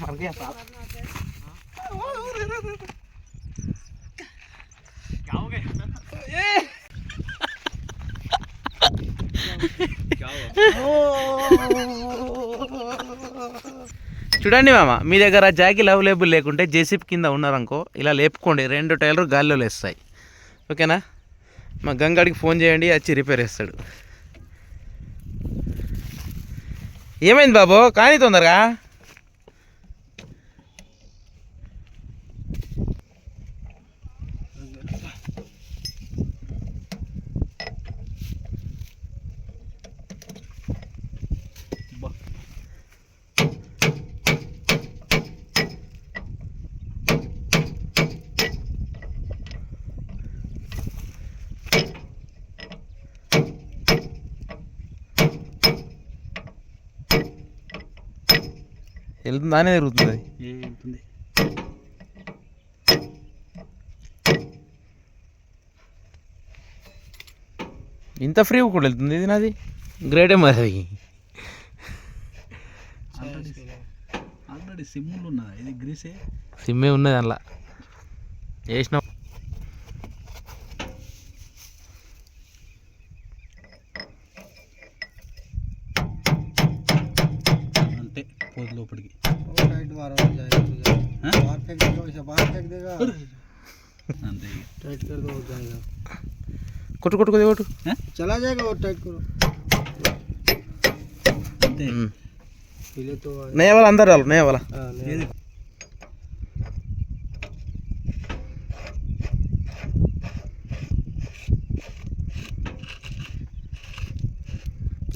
मर गया साहब। क्या हो गया? చూడండి మామ, మీ దగ్గర జాకీలు అవైలబుల్ లేకుంటే జేసీబీ కింద ఉన్నారనుకో ఇలా లేపుకోండి, 2 టైర్లు గాల్లో లేస్తాయి. ఓకేనా? మా గంగాడికి ఫోన్ చేయండి, వచ్చి రిపేర్ చేస్తాడు. ఏమైంది బాబు, కానీ తొందరగా? వెళ్తుందానే తిరుగుతుంది అది. ఇంత ఫ్రీ కూడా వెళ్తుంది ఇది. నాది గ్రేడే మరి. అది ఆల్రెడీ సిమ్ములు ఉన్నది, ఇది గ్రీసే సిమ్మే ఉన్నది అందులో వేసిన. అంటే పోదు లోపలికి. కొట్టు కొట్టు కొద్ది కొట్టు. चला जाएगा और टाइट करो. पहले तो नया वाला अंदर डालो, नया वाला.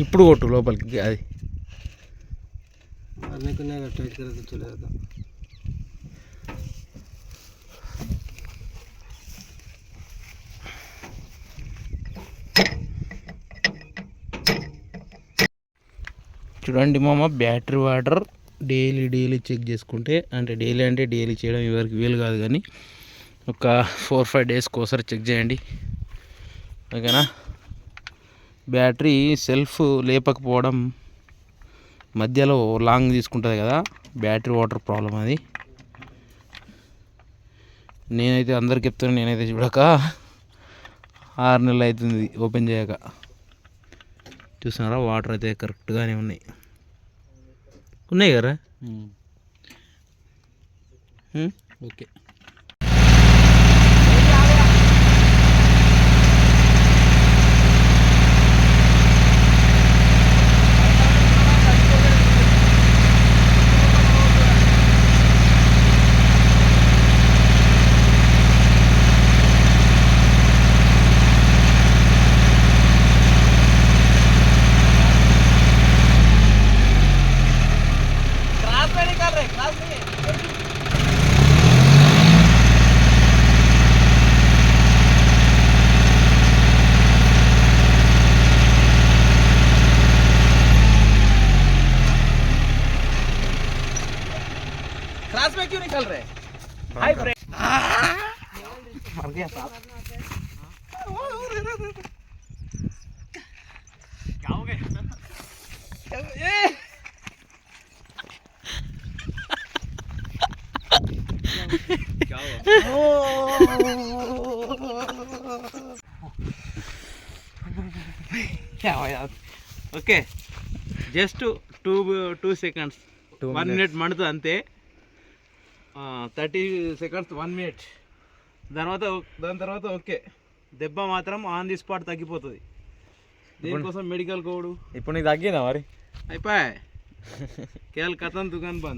ఇప్పుడు కొట్టు లోపలికి. అది मारने को नहीं, टाइट करे तो चले जाता. చూడండి మామ, బ్యాటరీ వాటర్ డైలీ చెక్ చేసుకుంటే, అంటే డైలీ చేయడం ఎవరికి వీలు కాదు, కానీ ఒక 4-5 డేస్కి ఒకసారి చెక్ చేయండి. ఓకేనా? బ్యాటరీ సెల్ఫ్ లేపకపోవడం, మధ్యలో లాంగ్ తీసుకుంటుంది కదా, బ్యాటరీ వాటర్ ప్రాబ్లం అది. నేనైతే అందరికి చెప్తాను, నేనైతే చూడక 6 నెలలు అవుతుంది ఓపెన్ చేయక. చూస్తున్నారా, వాటర్ అయితే కరెక్ట్గానే ఉన్నాయి కదా. ఓకే. क्लास में क्यों निकल रहे? हाय फ्रेंड, मर गया साहब. क्या हो गया? क्या हुआ? क्या हुआ यार? ఓకే, జస్ట్ 2 seconds, 1 minute మండుతుంది అంతే. 30 seconds 1 minute, దాని తర్వాత ఓకే. దెబ్బ మాత్రం ఆన్ ది స్పాట్ తగ్గిపోతుంది. దీనికోసం మెడికల్ కోడ్. ఇప్పుడు నీకు తగ్గిందా మరి? అయిపోయా. కేవలం కథం దుకాన్ బంద్.